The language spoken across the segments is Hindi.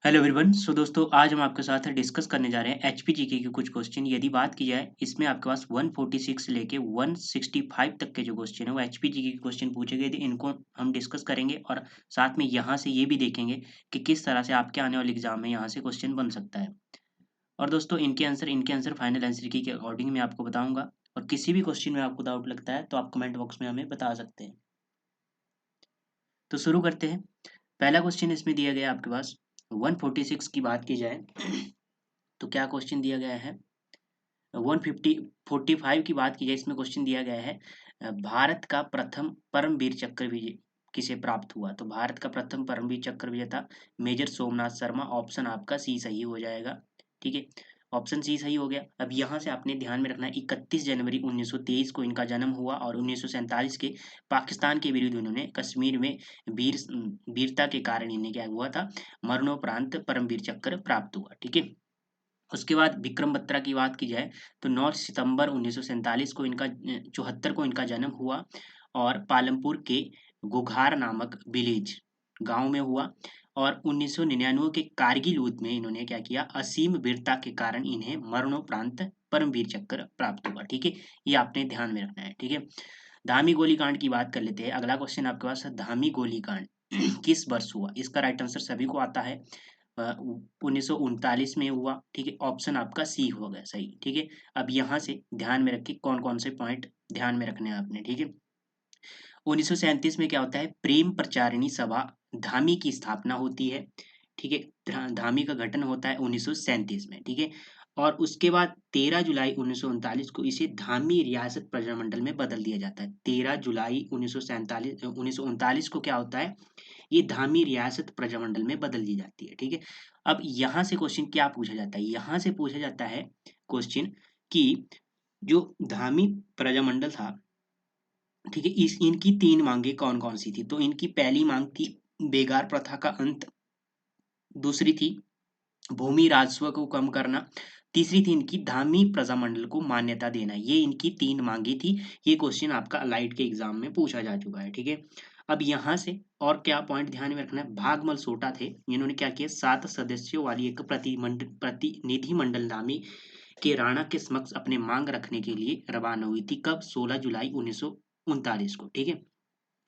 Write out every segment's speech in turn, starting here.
Hello everyone. सो दोस्तों, आज हम आपके साथ डिस्कस करने जा रहे हैं एचपीजीके के कुछ क्वेश्चन। यदि बात की जाए, इसमें आपके पास 146 से लेके 165 तक के जो क्वेश्चन है वो एचपीजीके के क्वेश्चन पूछे गए थे। इनको हम डिस्कस करेंगे और साथ में यहाँ से ये भी देखेंगे कि किस तरह से आपके आने वाले एग्जाम में यहाँ से क्वेश्चन बन सकता है। और दोस्तों, इनके आंसर फाइनल आंसर की के अकॉर्डिंग मैं आपको बताऊंगा। और किसी भी क्वेश्चन में आपको डाउट लगता है तो आप कमेंट बॉक्स में हमें बता सकते हैं। तो शुरू करते हैं। पहला क्वेश्चन इसमें दिया गया है आपके पास 146 की बात की जाए तो क्या क्वेश्चन दिया गया है। 145 की बात की जाए, इसमें क्वेश्चन दिया गया है भारत का प्रथम परमवीर चक्र विजय किसे प्राप्त हुआ। तो भारत का प्रथम परमवीर चक्र विजेता मेजर सोमनाथ शर्मा। ऑप्शन आपका सी सही हो जाएगा। ठीक है, ऑप्शन सी सही हो गया। अब यहाँ से आपने ध्यान में रखना है 31 जनवरी 1923 को इनका जन्म हुआ और 1947 के पाकिस्तान के विरुद्ध उन्होंने कश्मीर में वीरता के कारण इन्हें क्या हुआ था, मरणोपरांत परमवीर चक्र प्राप्त हुआ। ठीक है, उसके बाद विक्रम बत्रा की बात की जाए तो 9 सितंबर 1947 को इनका 74 को इनका जन्म हुआ और पालमपुर के गुघार नामक विलेज गांव में हुआ। और 1999 के कारगिल युद्ध में इन्होंने क्या किया, असीम वीरता के कारण इन्हें मरणोपरांत परमवीर चक्र प्राप्त हुआ। ठीक है, ये आपने ध्यान में रखना है। ठीक है, धामी गोलीकांड की बात कर लेते हैं। अगला क्वेश्चन आपके पास है, धामी गोलीकांड किस वर्ष हुआ। इसका राइट आंसर सभी को आता है, 1939 में हुआ। ठीक है, ऑप्शन आपका सी हो गया सही। ठीक है, अब यहाँ से ध्यान में रखिए कौन कौन से पॉइंट ध्यान में रखने हैं आपने। ठीक है, 1937 में क्या होता है, प्रेम प्रचारिणी सभा धामी की स्थापना होती है। ठीक है, धामी का गठन होता है 1937 में। ठीक है, और उसके बाद 13 जुलाई 1939 को इसे धामी रियासत प्रजामंडल में बदल दिया जाता है। 13 जुलाई 1939 को क्या होता है, ये धामी रियासत प्रजामंडल में बदल दी जाती है। ठीक है, अब यहाँ से क्वेश्चन क्या पूछा जाता है, यहाँ से पूछा जाता है क्वेश्चन कि जो धामी प्रजामंडल था, ठीक है, इस इनकी तीन मांगे कौन कौन सी थी। तो इनकी पहली मांग थी बेगार प्रथा का अंत, दूसरी थी भूमि राजस्व को कम करना, तीसरी थी इनकी धामी प्रजामंडल को मान्यता देना। ये इनकी तीन मांगे थी। ये क्वेश्चन आपका अलाइट के एग्जाम में पूछा जा चुका है। ठीक है, अब यहाँ से और क्या पॉइंट ध्यान में रखना है, भागमल सोटा थे, इन्होंने क्या किया, 7 सदस्यों वाली एक प्रतिनिधि मंडल नामी के राणा के समक्ष अपने मांग रखने के लिए रवाना हुई थी। कब, 16 जुलाई 1939 को। ठीक है,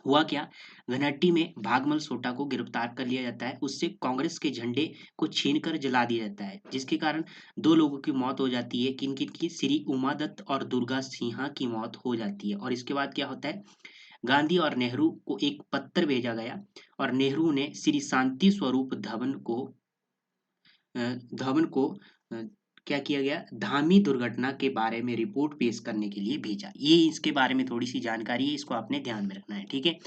हुआ क्या, घनहट्टी में भागमल सोटा को गिरफ्तार कर लिया जाता है, उससे कांग्रेस के झंडे को छीनकर जला दिया जाता है, जिसके कारण दो लोगों की मौत हो जाती है। किन किन की, श्री उमा दत्त और दुर्गा सिन्हा की मौत हो जाती है। और इसके बाद क्या होता है, गांधी और नेहरू को एक पत्र भेजा गया और नेहरू ने श्री शांति स्वरूप धवन को अ, क्या किया गया, धामी दुर्घटना के बारे में रिपोर्ट पेश करने के लिए भेजा। ये इसके बारे में थोड़ी सी जानकारी है, इसको आपने ध्यान में रखना है। ठीक है,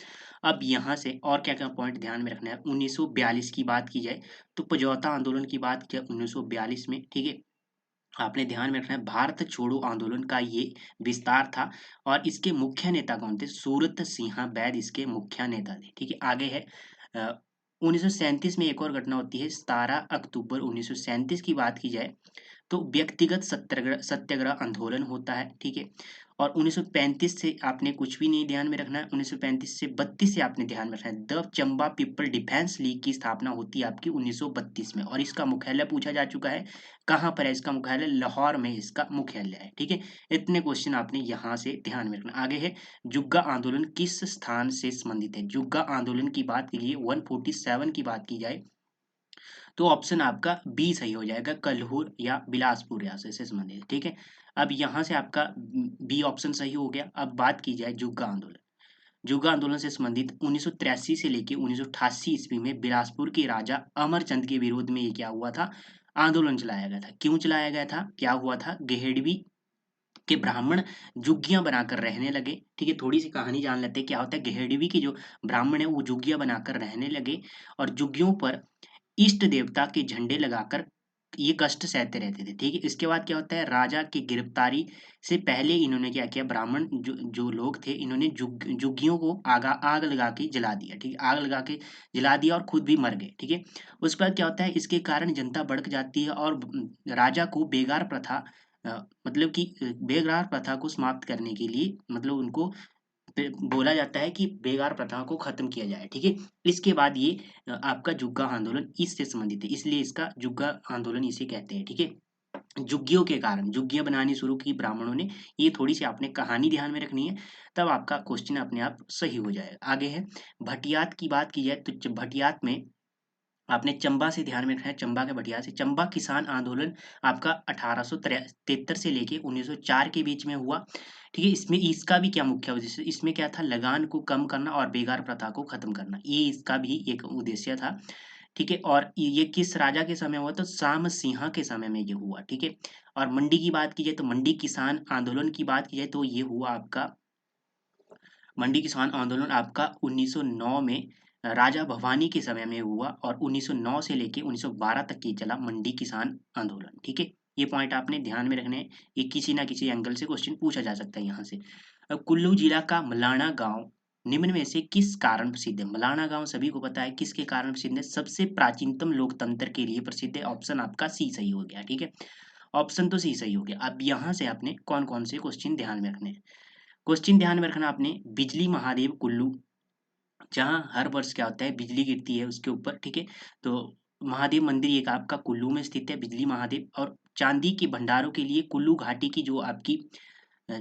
अब यहाँ से और क्या क्या पॉइंट ध्यान में रखना है। 1942 की बात की जाए तो पजौता आंदोलन की बात की जाए 1942 में। ठीक है, आपने ध्यान में रखना है भारत छोड़ो आंदोलन का ये विस्तार था और इसके मुख्य नेता कौन थे, सूरत सिंह बैद इसके मुख्य नेता थे। ठीक है, आगे है 1937 में एक और घटना होती है, 17 अक्टूबर 1937 की बात की जाए तो व्यक्तिगत सत्याग्रह सत्याग्रह आंदोलन होता है। ठीक है, और 1935 से आपने कुछ भी नहीं ध्यान में रखना है, 1935 से 32 से आपने ध्यान में रखना है, the Chamba people defence league की स्थापना होती है आपकी 1932 में और इसका मुख्यालय पूछा जा चुका है, कहाँ पर है इसका मुख्यालय, लाहौर में इसका मुख्यालय है। ठीक है, इतने क्वेश्चन आपने यहाँ से ध्यान में रखना। आगे है, जुग्गा आंदोलन किस स्थान से संबंधित है। जुग्गा आंदोलन की बात के लिए 147 की बात की जाए तो ऑप्शन आपका बी सही हो जाएगा, कल्हूर या बिलासपुर रियासत से संबंधित। ठीक है, अब यहाँ से आपका बी ऑप्शन सही हो गया। अब बात की जाए जुग्गा आंदोलन, जुग्गा आंदोलन से संबंधित 1983 से लेके 1988 ईस्वी में बिलासपुर के राजा अमरचंद के विरोध में ये क्या हुआ था, आंदोलन चलाया गया था। क्यों चलाया गया था, क्या हुआ था, गेहड़वी के ब्राह्मण जुग्गियां बनाकर रहने लगे। ठीक है, थोड़ी सी कहानी जान लेते हैं, क्या होता है, गेहड़वी के जो ब्राह्मण है वो जुग्गियां बनाकर रहने लगे और जुग्गियों पर इष्ट देवता के झंडे लगाकर ये कष्ट सहते रहते थे। ठीक है, इसके बाद क्या होता है, राजा की गिरफ्तारी से पहले इन्होंने क्या किया, ब्राह्मण जो लोग थे इन्होंने जुग्गियों को आग लगा के जला दिया। ठीक है, आग लगा के जला दिया और खुद भी मर गए। ठीक है, उसके बाद क्या होता है, इसके कारण जनता भड़क जाती है और राजा को बेगार प्रथा मतलब कि बेगार प्रथा को समाप्त करने के लिए मतलब उनको बोला जाता है कि बेगार प्रथा को खत्म किया जाए, ठीक है। इसके बाद ये आपका जुग्गा आंदोलन इससे संबंधित है, इसलिए इसका जुग्गा आंदोलन इसे कहते हैं, ठीक है। झुग्गियों के कारण झुग्गियां बनानी शुरू की ब्राह्मणों ने, ये थोड़ी सी आपने कहानी ध्यान में रखनी है, तब आपका क्वेश्चन अपने आप सही हो जाएगा। आगे है भटियात की बात की जाए तो भटियात में आपने चंबा से ध्यान में रखना है, चंबा के भटियात से। चंबा किसान आंदोलन आपका 1873 से लेके 1904 के बीच में हुआ, ठीक है। इसमें इसका भी क्या मुख्य उद्देश्य, इसमें क्या था, लगान को कम करना और बेगार प्रथा को खत्म करना, ये इसका भी एक उद्देश्य था, ठीक है। और ये किस राजा के समय हुआ, तो साम सिंह के समय में ये हुआ, ठीक है। और मंडी की बात की जाए तो मंडी किसान आंदोलन की बात की जाए तो ये हुआ आपका मंडी किसान आंदोलन आपका 1909 में राजा भवानी के समय में हुआ, और 1909 से लेके 1912 तक ये चला मंडी किसान आंदोलन, ठीक है। ये पॉइंट आपने ध्यान में रखने हैं, ये किसी ना किसी एंगल से क्वेश्चन पूछा जा सकता है यहाँ से। अब कुल्लू जिला का मलाना गांव निम्न में से किस कारण प्रसिद्ध है। मलाना गांव सभी को पता है किसके कारण प्रसिद्ध है, सबसे प्राचीनतम लोकतंत्र के लिए प्रसिद्ध है। ऑप्शन आपका सी सही हो गया, ठीक है। ऑप्शन तो सी सही हो गया। अब यहाँ से आपने कौन कौन से क्वेश्चन ध्यान में रखने हैं। क्वेश्चन ध्यान में रखना आपने बिजली महादेव कुल्लू, जहाँ हर वर्ष क्या होता है, बिजली गिरती है उसके ऊपर, ठीक है। तो महादेव मंदिर एक आपका कुल्लू में स्थित है, बिजली महादेव। और चांदी के भंडारों के लिए कुल्लू घाटी की जो आपकी अ,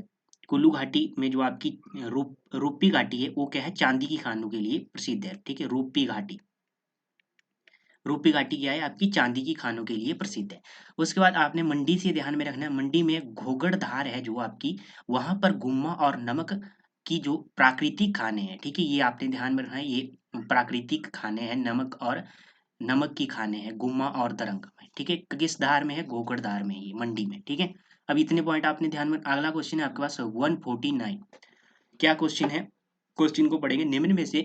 कुल्लू घाटी में जो आपकी रूपी घाटी है वो क्या है, चांदी की खानों के लिए प्रसिद्ध है, ठीक है। रूपी घाटी, रूपी घाटी क्या है, आपकी चांदी की खानों के लिए प्रसिद्ध है। उसके बाद आपने मंडी से ध्यान में रखना है, मंडी में घोगड़ धार है जो आपकी, वहां पर गुम्मा और नमक की जो प्राकृतिक खाने हैं, ठीक है, ये आपने ध्यान में रखना है। ये प्राकृतिक खाने हैं, नमक और नमक की खाने हैं गुम्मा और दरंग में, ठीक है। किस धार में है, घोगड़ धार में, ये मंडी में, ठीक है। अब इतने पॉइंट आपने ध्यान में। अगला क्वेश्चन है आपके पास 149। क्या क्वेश्चन है, क्वेश्चन को पढ़ेंगे। निम्न में से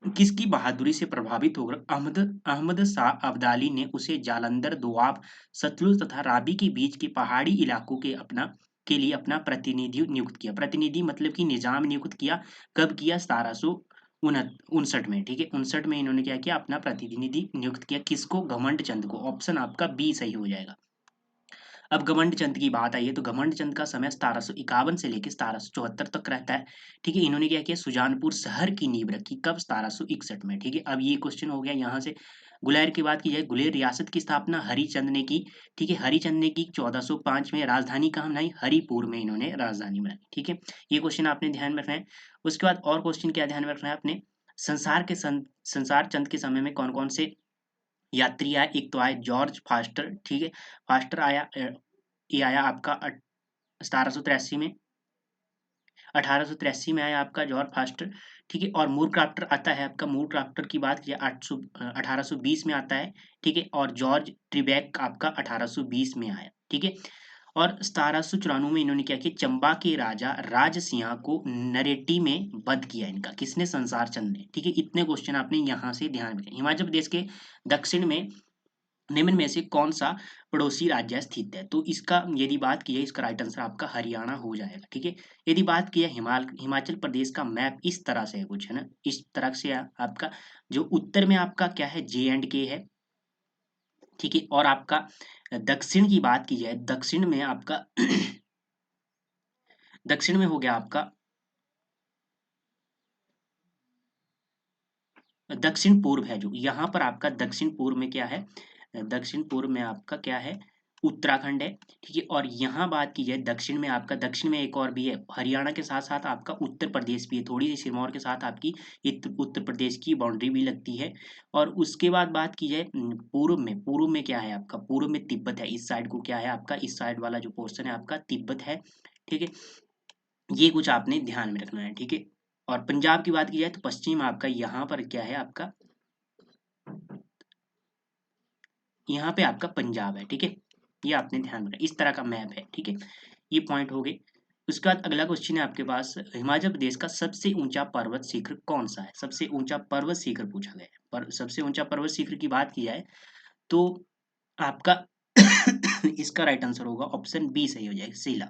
किसकी बहादुरी से प्रभावित होकर अहमद अहमद शाह अब्दाली ने उसे जालंधर, दोआब, सतलुज तथा रावी के बीच के पहाड़ी इलाकों के लिए अपना प्रतिनिधि नियुक्त किया। प्रतिनिधि मतलब कि निजाम नियुक्त किया। कब किया, 1759 में, ठीक है। 59 में इन्होंने क्या किया, अपना प्रतिनिधि नियुक्त किया। किसको, घमंड चंद को। ऑप्शन आपका बी सही हो जाएगा। अब घमंड चंद की बात आई है तो घमंड चंद का समय 1751 से लेकर 1774 तक रहता है, ठीक है। इन्होंने क्या किया, सुजानपुर शहर की नींव रखी, कब, 1761 में, ठीक है। अब ये क्वेश्चन हो गया यहाँ से। गुलेर की बात की जाए, गुलेर रियासत की स्थापना हरिचंद ने की, ठीक है। हरिचंद ने की 1405 में। राजधानी कहाँ बनाई, हरिपुर में इन्होंने राजधानी बनाई, ठीक है। ये क्वेश्चन आपने ध्यान में रखना है। उसके बाद और क्वेश्चन क्या ध्यान में रखना है आपने, संसार चंद के समय में कौन कौन से यात्री आए। एक तो आए जॉर्ज फास्टर, ठीक है। फास्टर आया, ये आया आपका 1783 में, 1883 में आया आपका जॉर्ज फास्टर, ठीक है। और मूर क्राफ्टर आता है आपका, मूर क्राफ्टर की बात की 1820 में आता है, ठीक है। और जॉर्ज ट्रिबैक आपका 1820 में आया, ठीक है। और 1794 में इन्होंने क्या किया, चंबा के राजा राज सिंह को नरेटी में वध किया। इनका किसने, संसार चंद ने, ठीक है। इतने क्वेश्चन आपने यहाँ से ध्यान में रखें। हिमाचल प्रदेश के दक्षिण में निम्न में से कौन सा पड़ोसी राज्य स्थित है, तो इसका यदि बात की जाए, इसका राइट आंसर आपका हरियाणा हो जाएगा, ठीक है। यदि बात की जाए हिमाचल प्रदेश का मैप इस तरह से है कुछ, है ना, इस तरह से आपका जो उत्तर में आपका क्या है, J&K है, ठीक है। और आपका दक्षिण की बात की जाए, दक्षिण में आपका दक्षिण में हो गया आपका दक्षिण पूर्व है, जो यहाँ पर आपका दक्षिण पूर्व में क्या है, दक्षिण पूर्व में आपका क्या है, उत्तराखंड है, ठीक है। और यहाँ बात की जाए दक्षिण में, आपका दक्षिण में एक और भी है, हरियाणा के साथ साथ आपका उत्तर प्रदेश भी है, थोड़ी सी सिरमौर के साथ आपकी उत्तर प्रदेश की बाउंड्री भी लगती है। और उसके बाद बात की जाए पूर्व में क्या है आपका, पूर्व में तिब्बत है। इस साइड को क्या है आपका, इस साइड वाला जो पोर्शन है आपका तिब्बत है, ठीक है। ये कुछ आपने ध्यान में रखना है, ठीक है। और पंजाब की बात की जाए तो पश्चिम आपका यहाँ पर क्या है आपका, यहाँ पे आपका पंजाब है, ठीक है। ये आपने ध्यान में रखना, इस तरह का मैप है, ठीक है। ये पॉइंट हो गए। उसके बाद अगला क्वेश्चन है आपके पास, हिमाचल प्रदेश का सबसे ऊंचा पर्वत शिखर कौन सा है। सबसे ऊंचा पर्वत शिखर पूछा गया है, पर सबसे ऊंचा पर्वत शिखर की बात की जाए तो आपका इसका राइट आंसर होगा ऑप्शन बी सही हो जाएगा, शिला।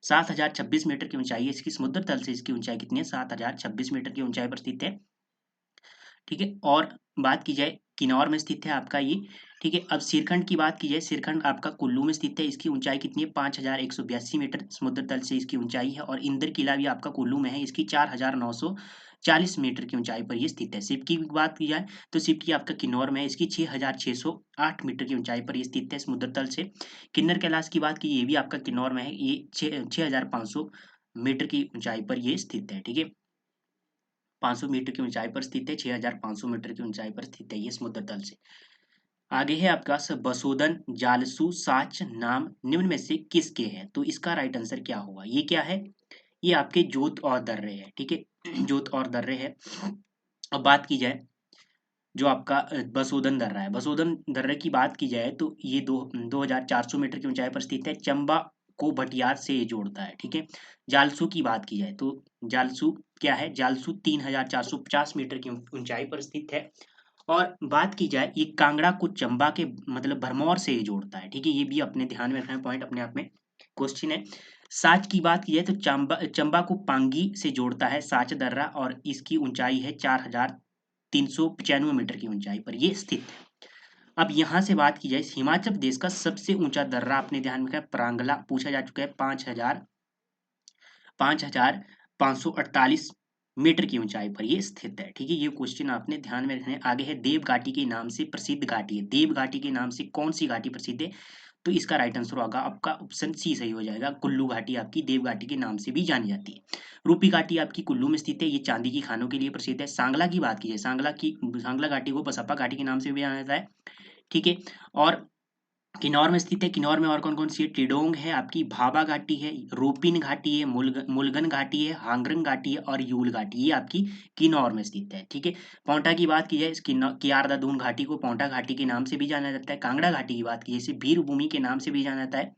7026 मीटर की ऊंचाई है इसकी, समुद्र तल से इसकी ऊंचाई कितनी है, 7026 मीटर की ऊंचाई पर स्थित है, ठीक है। और बात की जाए किन्नौर में स्थित है आपका ये। ठीक है, अब सिरखंड की बात की जाए, सिरखंड आपका कुल्लू में स्थित है। इसकी ऊंचाई कितनी है? 5182 मीटर समुद्र तल से इसकी ऊंचाई है। और इंदर किला भी आपका कुल्लू में है, इसकी 4940 मीटर की ऊंचाई पर ये स्थित है। सिपकी की बात की जाए तो सिपकी आपका किन्नौर में है, इसकी 6608 मीटर की ऊंचाई पर ये स्थित है समुद्र तल से। किन्नर कैलाश की बात की, ये भी आपका किन्नौर में है, ये 6500 मीटर की ऊंचाई पर ये स्थित है। ठीक है, 500 मीटर की ऊंचाई पर स्थित है, 6500 मीटर की ऊंचाई पर स्थित है ये समुद्र तल से। आगे है आपका बसोदन, जालसू, साच नाम निम्न में से किसके हैं? तो इसका राइट आंसर क्या होगा? ये क्या है? ये आपके जोत और दर्रे है। ठीक है, जोत और दर्रे है। अब बात की जाए जो आपका बसोदन दर्रा है, बसोदन दर्रे की बात की जाए तो ये 2400 मीटर की ऊंचाई पर स्थित है। चंबा को भटियात से ये जोड़ता है। ठीक है, जालसू की बात की जाए तो जालसू क्या है? जालसू 3450 मीटर की ऊंचाई पर स्थित है। और बात की जाए, ये कांगड़ा को चंबा के मतलब भरमौर से ये जोड़ता है। ठीक है, ये भी अपने ध्यान में रखना पॉइंट, अपने आप में क्वेश्चन है। साच की बात की जाए तो चंबा को पांगी से जोड़ता है साच दर्रा, और इसकी ऊंचाई है 4395 मीटर की ऊंचाई पर ये स्थित है। अब यहाँ से बात की जाए, हिमाचल प्रदेश का सबसे ऊंचा दर्रा अपने ध्यान में रखना है, प्रांगला पूछा जा चुका है। 5548 मीटर की ऊंचाई पर ये स्थित है। ठीक है, ये क्वेश्चन आपने ध्यान में रखना है। आगे है देव घाटी के नाम से प्रसिद्ध घाटी है। देव घाटी के नाम से कौन सी घाटी प्रसिद्ध है? तो इसका राइट आंसर होगा आपका ऑप्शन सी सही हो जाएगा। कुल्लू घाटी आपकी देव घाटी के नाम से भी जानी जाती है। रूपी घाटी आपकी कुल्लू में स्थित है, ये चांदी की खानों के लिए प्रसिद्ध है। सांगला की बात की जाए, सांगला घाटी को बसप्पा घाटी के नाम से भी जाना जाता है। ठीक है, और किन्नौर में स्थित है। किन्नौर में और कौन कौन सी है? टिडोंग है आपकी, भाभा घाटी है, रोपिन घाटी है, मुलगन घाटी है, हांगरंग घाटी है और यूल घाटी, ये आपकी किन्नौर में स्थित है। ठीक है, पोंटा की बात की जाए, कियारदा-दून घाटी को पोंटा घाटी के नाम से भी जाना जाता है। कांगड़ा घाटी की बात की जाए, इसे वीर भूमि के नाम से भी जाना जाता है।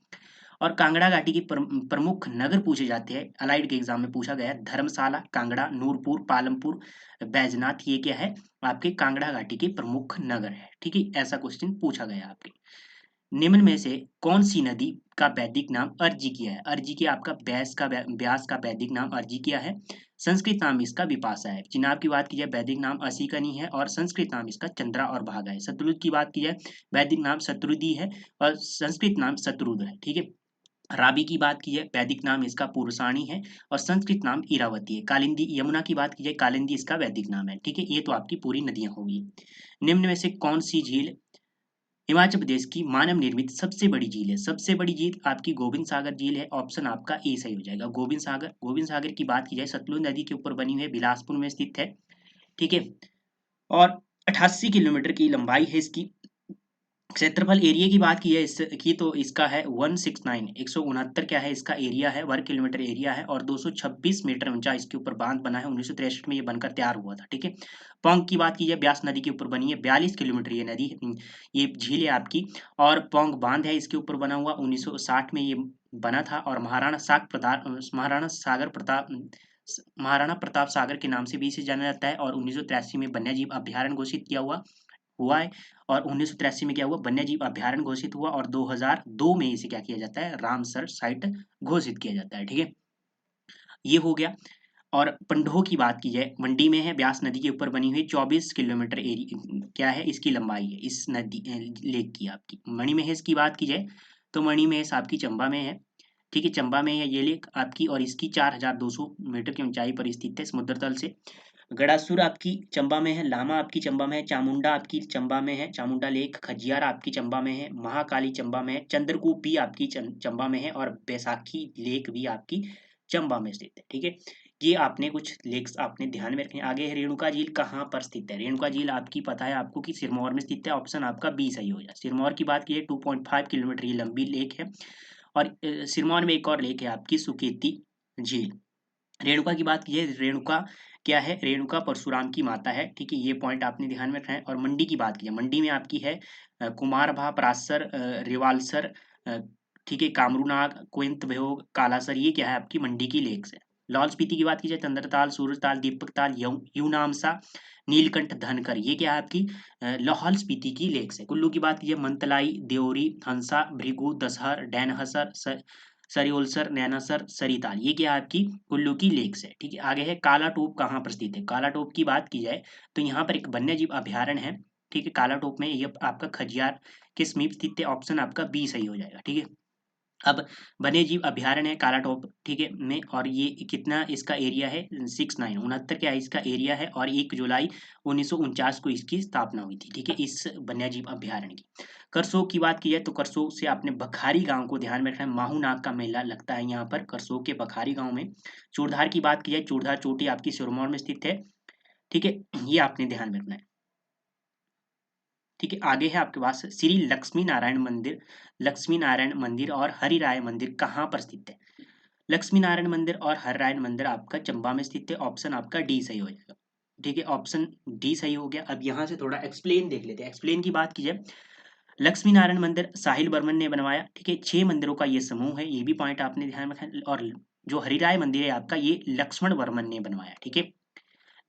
और कांगड़ा घाटी के प्रमुख नगर पूछे जाते हैं, अलाइड के एग्जाम में पूछा गया है, धर्मशाला, कांगड़ा, नूरपुर, पालमपुर, बैजनाथ, ये क्या है? आपके कांगड़ा घाटी के प्रमुख नगर है। ठीक है, ऐसा क्वेश्चन पूछा गया आपके। निम्न में से कौन सी नदी का वैदिक नाम अर्जिकिया है? अर्जिकिया आपका ब्यास का वैदिक नाम अर्जिकिया है। संस्कृत नाम इसका विपाशा है। चिनाब की बात की जाए, वैदिक नाम असिकनी है और संस्कृत नाम इसका चंद्रा और भागा है। शत्रुज की बात की जाए, वैदिक नाम शत्रुदी है और संस्कृत नाम शत्रुद है। ठीक है, राबी की बात की जाए, वैदिक नाम इसका पुरुषाणी है और संस्कृत नाम इरावती है। कालिंदी, यमुना की बात की जाए, कालिंदी इसका वैदिक नाम है। ठीक है, ये तो आपकी पूरी नदियां होगी। निम्न में से कौन सी झील हिमाचल प्रदेश की मानव निर्मित सबसे बड़ी झील है? सबसे बड़ी झील आपकी गोविंद सागर झील है। ऑप्शन आपका ए सही हो जाएगा, गोविंद सागर। गोविंद सागर की बात की जाए, सतलुज नदी के ऊपर बनी हुई है, बिलासपुर में स्थित है। ठीक है, और 88 किलोमीटर की लंबाई है इसकी। क्षेत्रफल एरिया की बात की है की तो इसका है 169, 169 क्या है इसका एरिया है, वर्ग किलोमीटर एरिया है। और 226 मीटर ऊंचा इसके ऊपर बांध बना है, 1963 में ये बनकर तैयार हुआ था। ठीक है, पोंग की बात की जाए, ब्यास नदी के ऊपर बनी है, 42 किलोमीटर ये नदी, ये झील है आपकी। और पोंग बांध है इसके ऊपर बना हुआ, 1960 में ये बना था। और महाराणा प्रताप सागर के नाम से भी इसे जाना जाता है। और 1983 में वन्यजीव अभ्यारण्य घोषित किया हुआ है। और 1983 में क्या हुआ? वन्यजीव अभ्यारण्य घोषित हुआ। और 2002 में इसे क्या किया जाता है? रामसर साइट घोषित किया जाता है। ठीक है, ये हो गया। और पंडोह की बात की जाए, मंडी में है, ब्यास नदी के ऊपर बनी हुई, 24 किलोमीटर एरिया क्या है इसकी लंबाई है, इस नदी लेक की आपकी। मणिमहेश की बात की जाए तो मणिमहेश आपकी चंबा में है। ठीक है, चंबा में है ये लेक आपकी, और इसकी 4200 मीटर की ऊंचाई पर स्थित है समुद्र तल से। गड़ासुर आपकी चंबा में है, लामा आपकी चंबा में है, चामुंडा आपकी चंबा में है, चामुंडा लेक, खजियार आपकी चंबा में है, महाकाली चंबा में है, चंद्रकूप भी आपकी चंबा में है, और बैसाखी लेक भी आपकी चंबा में स्थित है। ठीक है, ये आपने कुछ लेक्स आपने ध्यान में रखने। आगे है, रेणुका झील कहाँ पर स्थित है? रेणुका झील आपकी पता है आपको कि सिरमौर में स्थित है। ऑप्शन आपका बी सही हो जाए। सिरमौर की बात की है, 2.5 किलोमीटर ये लंबी लेक है। और सिरमौर में एक और लेक है आपकी, सुकेती झील। रेणुका की बात की है, रेणुका क्या है? रेणुका परशुराम की माता है। ठीक है, ये पॉइंट आपने ध्यान में रखना है। और मंडी की बात की है, मंडी में आपकी है कुमारभा, परासर, रिवालसर, ठीक है, कामरूनाग, कोइंत भयोग, कालासर, ये क्या है आपकी मंडी की लेक्स है। लाहौल स्पीति की बात की जाए, चंद्रताल, सूरजताल, दीपकताल, यूनामसा, नीलकंठ, धनकर, ये क्या है आपकी लाहौल स्पीति की लेक्स है। कुल्लू की बात की जाए, मंतलाई, देओरी, हंसा, भृगु, दशहर, डैनहसर, सरियोलसर, नैनासर, सरिताल, ये क्या है आपकी कुल्लू की लेक्स है। ठीक है, आगे है काला टोप कहाँ पर स्थित है? काला टोप की बात की जाए तो यहाँ पर एक वन्यजीव अभ्यारण्य है, ठीक है, कालाटोप में ये आपका खजियार के समीप स्थित है, ऑप्शन आपका बी सही हो जाएगा। ठीक है, अब वन्य जीव अभ्यारण्य है कालाटोप, ठीक है, में, और ये कितना इसका एरिया है 69 69 क्या इसका एरिया है, और 1 जुलाई 1949 को इसकी स्थापना हुई थी। ठीक है, इस वन्य जीव अभ्यारण्य की। करसोग की बात की जाए तो करसोग से आपने बखारी गांव को ध्यान में रखना है, माहू नाग का मेला लगता है यहाँ पर करसोग के बखारी गांव में। चूड़धार की बात की जाए, चूड़धार चोटी आपकी सिरमौर में स्थित है। ठीक है, ये आपने ध्यान में रखना है। ठीक है, आगे है आपके पास श्री लक्ष्मी नारायण मंदिर। लक्ष्मी नारायण मंदिर और हरिराय मंदिर कहाँ पर स्थित है? लक्ष्मी नारायण मंदिर और हरिराय मंदिर आपका चंबा में स्थित है, ऑप्शन आपका डी सही हो जाएगा। ठीक है, ऑप्शन डी सही हो गया। अब यहाँ से थोड़ा एक्सप्लेन देख लेते हैं। एक्सप्लेन की बात की जाए, लक्ष्मी नारायण मंदिर साहिल बर्मन ने बनवाया। ठीक है, 6 मंदिरों का ये समूह है, ये भी पॉइंट आपने ध्यान में रखना है। और जो हरिराय मंदिर है आपका, ये लक्ष्मण वर्मन ने बनवाया। ठीक है,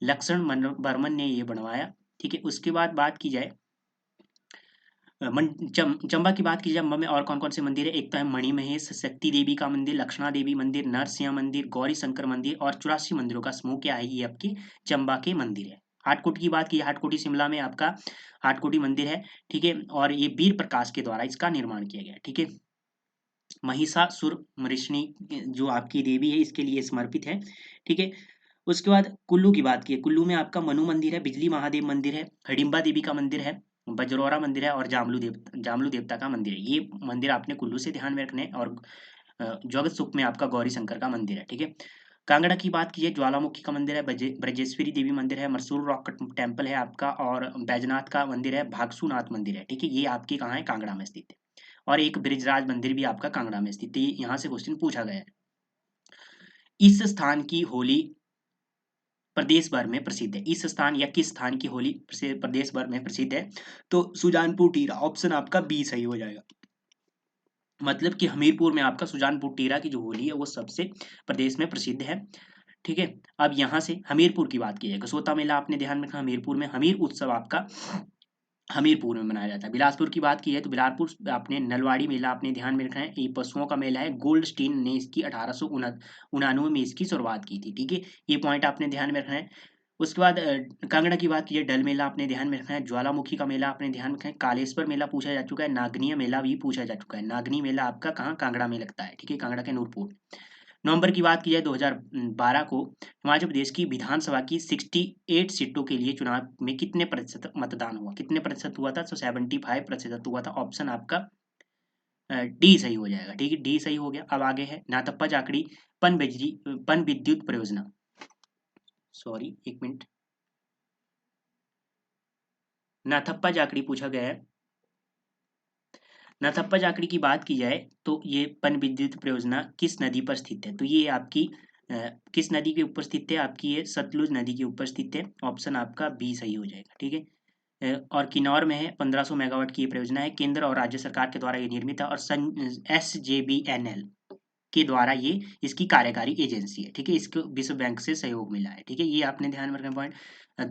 लक्ष्मण वर्मन ने ये बनवाया। ठीक है, उसके बाद बात की जाए चंबा की बात की जाए, चंबा में और कौन कौन से मंदिर है? एक तो है मणिमहेश शक्ति देवी का मंदिर, लक्षणा देवी मंदिर, नरसिंह मंदिर, गौरी शंकर मंदिर, और 84 मंदिरों का समूह क्या है? ये आपके चंबा के मंदिर है। हाटकोटी की बात की, हाटकोटी शिमला में आपका हाटकोटी मंदिर है। ठीक है, और ये वीर प्रकाश के द्वारा इसका निर्माण किया गया। ठीक है, महिषासुर मृषिणी जो आपकी देवी है, इसके लिए समर्पित है। ठीक है, उसके बाद कुल्लू की बात की है, कुल्लू में आपका मनु मंदिर है, बिजली महादेव मंदिर है, हडिम्बा देवी का मंदिर है, बजरौरा मंदिर है, और जामलू देवता का मंदिर है। ये मंदिर आपने कुल्लू से ध्यान में रखने हैं। और जगत सुख में आपका गौरी शंकर का मंदिर है। ठीक है, कांगड़ा की बात की है, ज्वालामुखी का मंदिर है, ब्रजेश्वरी देवी मंदिर है, मरसूर रॉक टेम्पल है आपका, और बैजनाथ का मंदिर है, भागसूनाथ मंदिर है। ठीक है, ये आपकी कहाँ है? कांगड़ा में स्थित है। और एक ब्रिजराज मंदिर भी आपका कांगड़ा में स्थित है। यहाँ से क्वेश्चन पूछा गया है। इस स्थान की होली प्रदेश भर में प्रसिद्ध है। इस स्थान या किस स्थान की होली प्रदेश भर में प्रसिद्ध है? तो सुजानपुर टीरा, ऑप्शन आपका बी सही हो जाएगा। मतलब कि हमीरपुर में आपका सुजानपुर टीरा की जो होली है वो सबसे प्रदेश में प्रसिद्ध है। ठीक है, अब यहाँ से हमीरपुर की बात की जाए, कसोता मेला आपने ध्यान में रखना, हमीरपुर में हमीर उत्सव आपका हमीरपुर में मनाया जाता है। बिलासपुर की बात की है तो बिलासपुर आपने नलवाड़ी मेला आपने ध्यान में रखना है, ये पशुओं का मेला है। गोल्डस्टीन ने इसकी 1899 में इसकी शुरुआत की थी। ठीक है, ये पॉइंट आपने ध्यान में रखना है। उसके बाद कांगड़ा की बात की है, डल मेला आपने ध्यान में रखना है, ज्वालामुखी का मेला आपने ध्यान में रखना है, कालेश्वर मेला पूछा जा चुका है, नागनीय मेला भी पूछा जा चुका है। नागनी मेला आपका कहाँ? कांगड़ा में लगता है। ठीक है, कांगड़ा के नूरपुर। नवंबर की बात की जाए 2012 को हिमाचल प्रदेश की विधानसभा की 68 सीटों के लिए चुनाव में कितने प्रतिशत मतदान हुआ? कितने प्रतिशत हुआ था? तो 75% हुआ था, ऑप्शन आपका डी सही हो जाएगा। ठीक है, डी सही हो गया। अब आगे है नाथप्पा जाखड़ी पन विद्युत परियोजना। सॉरी, एक मिनट, नाथप्पा जाखड़ी पूछा गया है। नाथप्पा जाखड़ी की बात की जाए तो ये पन विद्युत परियोजना किस नदी पर स्थित है? तो ये आपकी किस नदी के ऊपर स्थित है? आपकी ये सतलुज नदी के ऊपर स्थित है, ऑप्शन आपका बी सही हो जाएगा। ठीक है, और किन्नौर में है। 1500 मेगावाट की ये परियोजना है, केंद्र और राज्य सरकार के द्वारा ये निर्मित है, और SJVNL के द्वारा ये इसकी कार्यकारी एजेंसी है। ठीक है, इसको विश्व बैंक से सहयोग मिला है। ठीक है, ये आपने ध्यान में रखना पॉइंट।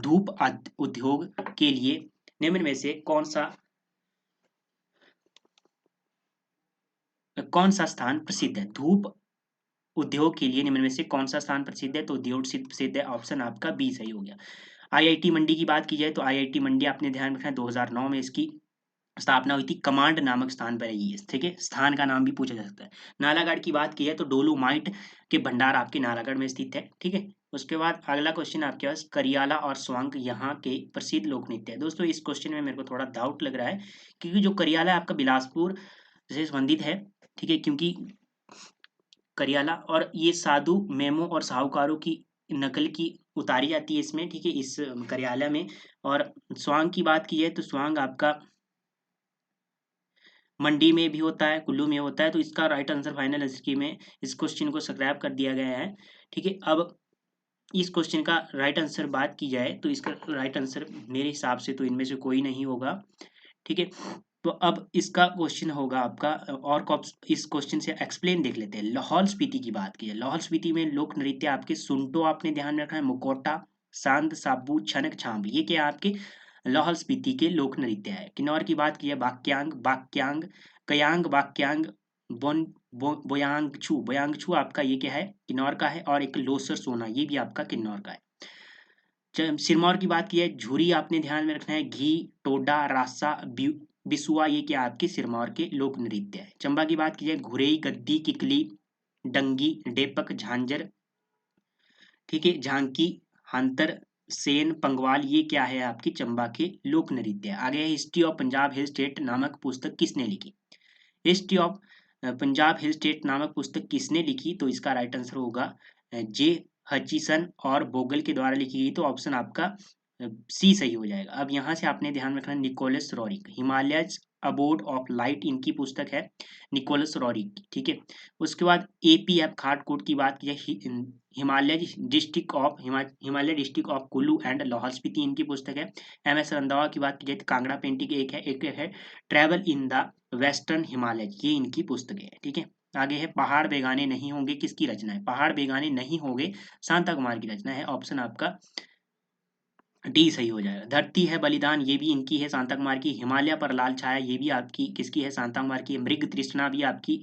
धूप उद्योग के लिए निम्न में से कौन सा स्थान प्रसिद्ध है? धूप उद्योग के लिए निम्न में से कौन सा स्थान प्रसिद्ध है? तो उद्योग से प्रसिद्ध है, ऑप्शन आपका बी सही हो गया। IIT मंडी की बात की जाए तो IIT मंडी आपने ध्यान रखना है, 2009 में इसकी स्थापना हुई थी, कमांड नामक स्थान पर है ये। ठीक है, स्थान का नाम भी पूछा जा सकता है। नालागढ़ की बात की है तो डोलोमाइट के भंडार आपके नालागढ़ में स्थित है। ठीक है, उसके बाद अगला क्वेश्चन आपके पास, करियाला और स्वांग यहाँ के प्रसिद्ध लोक नृत्य है। दोस्तों इस क्वेश्चन में मेरे को थोड़ा डाउट लग रहा है, क्योंकि जो करियाला है आपका बिलासपुर से संबंधित है। ठीक है, क्योंकि करियाला और ये साधु मेमो और साहूकारों की नकल की उतारी जाती है इसमें। ठीक है, इस करियाला में। और स्वांग की बात की है तो स्वांग आपका मंडी में भी होता है, कुल्लू में होता है। तो इसका राइट आंसर फाइनल आंसर की में इस क्वेश्चन को स्क्रैप कर दिया गया है। ठीक है, अब इस क्वेश्चन का राइट आंसर बात की जाए तो इसका राइट आंसर मेरे हिसाब से तो इनमें से कोई नहीं होगा। ठीक है, तो अब इसका क्वेश्चन होगा आपका, और इस क्वेश्चन से एक्सप्लेन देख लेते हैं। लाहौल स्पीति की बात की है, लाहौल स्पीति में लोक नृत्य आपके सुंटो आपने ध्यान में रखना है, मुकोटा, सांद, साबू, छनक, छांब, ये क्या है आपके लाहौल स्पीति के लोक नृत्य है। किन्नौर की बात की है, बाक्यांग, बाक्यांग, कयांग, बाक्यांग, बोन बोयांगछू आपका ये क्या है? किन्नौर का है। और एक लोसर सोना, ये भी आपका किन्नौर का है। सिरमौर की बात की है, झूरी आपने ध्यान में रखना है, घी, टोडा, रासा, बिसुआ, ये क्या आपके सिरमौर के लोक नृत्य है। चंबा की बात की जाए, घुरेई, गद्दी, किकली, डंगी, डेपक, झांझर, ठीक है, झांकी, हांतर, सेन, पंगवाल, ये क्या है आपकी चंबा के लोक नृत्य है। आगे है history of Punjab hill state नामक पुस्तक किसने लिखी। History of Punjab hill state नामक पुस्तक किसने लिखी, तो इसका राइट आंसर होगा जे हचिसन और बोगल के द्वारा लिखी गई, तो ऑप्शन आपका सी सही हो जाएगा। अब यहाँ से आपने ध्यान रखना Nicholas Roerich, Himalayas abode of light इनकी पुस्तक है, निकोलस रॉरिक की, ठीक है। उसके बाद एपीएफ खाटकोट की बात की जाए, Himalaya district of Kullu and Lahaul Spiti इनकी पुस्तक है। एमएस रंधावा की बात की जाए तो कांगड़ा पेंटिंग एक है travel in the western Himalaya, ये इनकी पुस्तकें है, ठीक है। आगे है पहाड़ बेगाने नहीं होंगे, किसकी रचना है, पहाड़ बेगाने नहीं होंगे शांता कुमार की रचना है, ऑप्शन आपका डी सही हो जाएगा। धरती है बलिदान, ये भी इनकी है शांता कुमार की। हिमालय पर लाल छाया, ये भी आपकी किसकी है, शांता कुमार की। मृग तृष्णा भी आपकी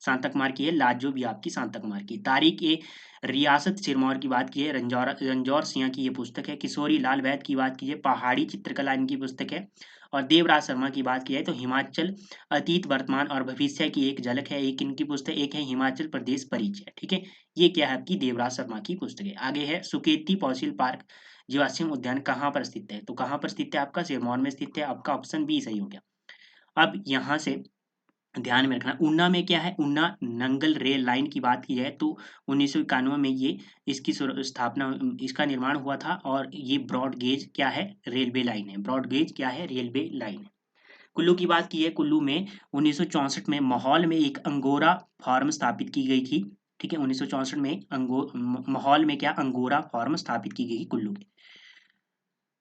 शांता कुमार की है। लाजो भी आपकी शांता कुमार की। तारीख ए रियासत सिरमौर की बात की है, रंजौर सिंह की ये पुस्तक है। किशोरी लाल वैद की बात की है, पहाड़ी चित्रकला इनकी पुस्तक है। और देवराज शर्मा की बात की जाए तो हिमाचल अतीत वर्तमान और भविष्य की एक झलक है, एक इनकी पुस्तक, एक है हिमाचल प्रदेश परिचय, ठीक है। ये क्या है आपकी देवराज शर्मा की पुस्तक है। आगे है सुकेती फॉसिल पार्क जीवाश्म उद्यान कहाँ पर स्थित है, तो कहाँ पर स्थित है आपका सिरमौर में स्थित है, आपका ऑप्शन बी सही हो गया। अब यहाँ से ध्यान में रखना ऊना में क्या है, ऊना नंगल रेल लाइन की बात की जाए तो 1991 में ये इसकी स्थापना, इसका निर्माण हुआ था। और ये ब्रॉड गेज क्या है, रेलवे लाइन है, ब्रॉड गेज क्या है, रेलवे लाइन है। कुल्लू की बात की है, कुल्लू में 1964 में माहौल में एक अंगोरा फार्म स्थापित की गई थी, ठीक है। 1964 में माहौल में क्या अंगोरा फार्म स्थापित की गई थी कुल्लू के।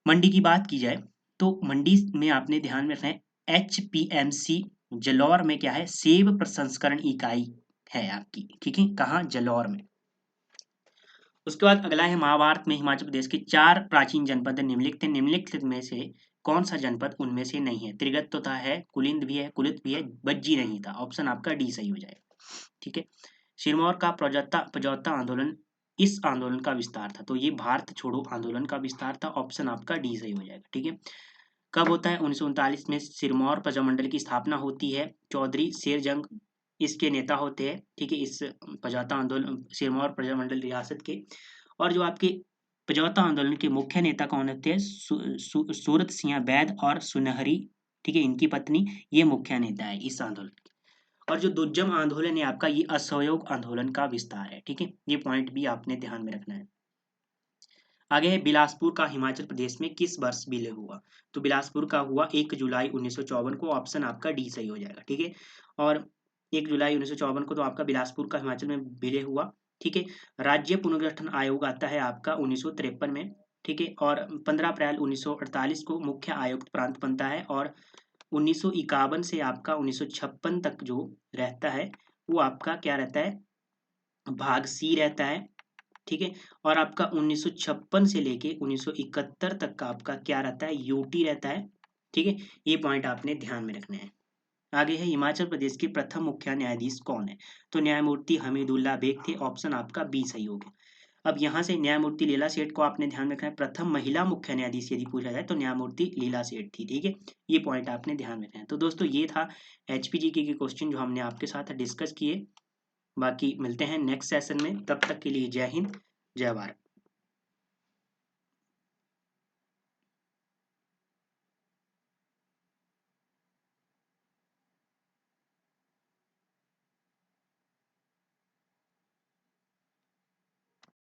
मंडी की बात की जाए तो मंडी में आपने ध्यान में रखना है एचपीएमसी जलौर में क्या है, सेब प्रसंस्करण इकाई है आपकी, ठीक है, कहाँ, जलौर में। उसके बाद अगला है महाभारत में हिमाचल प्रदेश के 4 प्राचीन जनपद निम्नलिखित निम्नलिखित में से कौन सा जनपद उनमें से नहीं है। त्रिगर्तता है, कुलिंद भी है, कुलित भी है, बज्जी नहीं था, ऑप्शन आपका डी सही हो जाएगा, ठीक है। सिरमौर का प्रजौता आंदोलन, इस आंदोलन का विस्तार था, तो ये भारत छोड़ो आंदोलन का विस्तार था, ऑप्शन आपका डी सही हो जाएगा, ठीक है। कब होता है, 1939 में सिरमौर प्रजामंडल की स्थापना होती है। चौधरी शेरजंग इसके नेता होते हैं, ठीक है, इस प्रजाता आंदोलन सिरमौर प्रजामंडल रियासत के। और जो आपके प्रजाता आंदोलन के मुख्य नेता कौन होते हैं, सूरत सिंह बैद और सुनहरी, ठीक है, इनकी पत्नी, ये मुख्य नेता है इस आंदोलन के। और जो दुज्जम आंदोलन है आपका, ये असहयोग आंदोलन का विस्तार है, ठीक है, ये पॉइंट भी आपने ध्यान में रखना है। आगे है बिलासपुर का हिमाचल प्रदेश में किस वर्ष विलय हुआ, तो बिलासपुर का हुआ 1 जुलाई 1954 को, ऑप्शन आपका डी सही हो जाएगा, ठीक है। और 1 जुलाई 1954 को तो आपका बिलासपुर का हिमाचल में विलय हुआ, ठीक है। राज्य पुनर्गठन आयोग आता है आपका 1953 में, ठीक है। और 15 अप्रैल 1948 को मुख्य आयुक्त प्रांत बनता है। और 1951 से आपका 1956 तक जो रहता है वो आपका क्या रहता है, भाग सी रहता है, ठीक है। और आपका 1956 से लेके 1971 तक का आपका क्या रहता है, यूटी रहता है, ठीक है। ये पॉइंट आपने ध्यान में रखने हैं। आगे है हिमाचल प्रदेश के प्रथम मुख्य न्यायाधीश कौन है, तो न्यायमूर्ति हमीदुल्ला बेग थे, ऑप्शन आपका बी सही हो गया। अब यहाँ से न्यायमूर्ति लीला सेठ को आपने ध्यान में रखना है, प्रथम महिला मुख्य न्यायाधीश यदि पूछा जाए तो न्यायमूर्ति लीला सेठ थी, ठीक है। ये पॉइंट आपने ध्यान में रखना है। तो दोस्तों ये था एचपीजीके के क्वेश्चन जो हमने आपके साथ डिस्कस किए। बाकी मिलते हैं नेक्स्ट सेशन में, तब तक के लिए जय हिंद, जय भारत।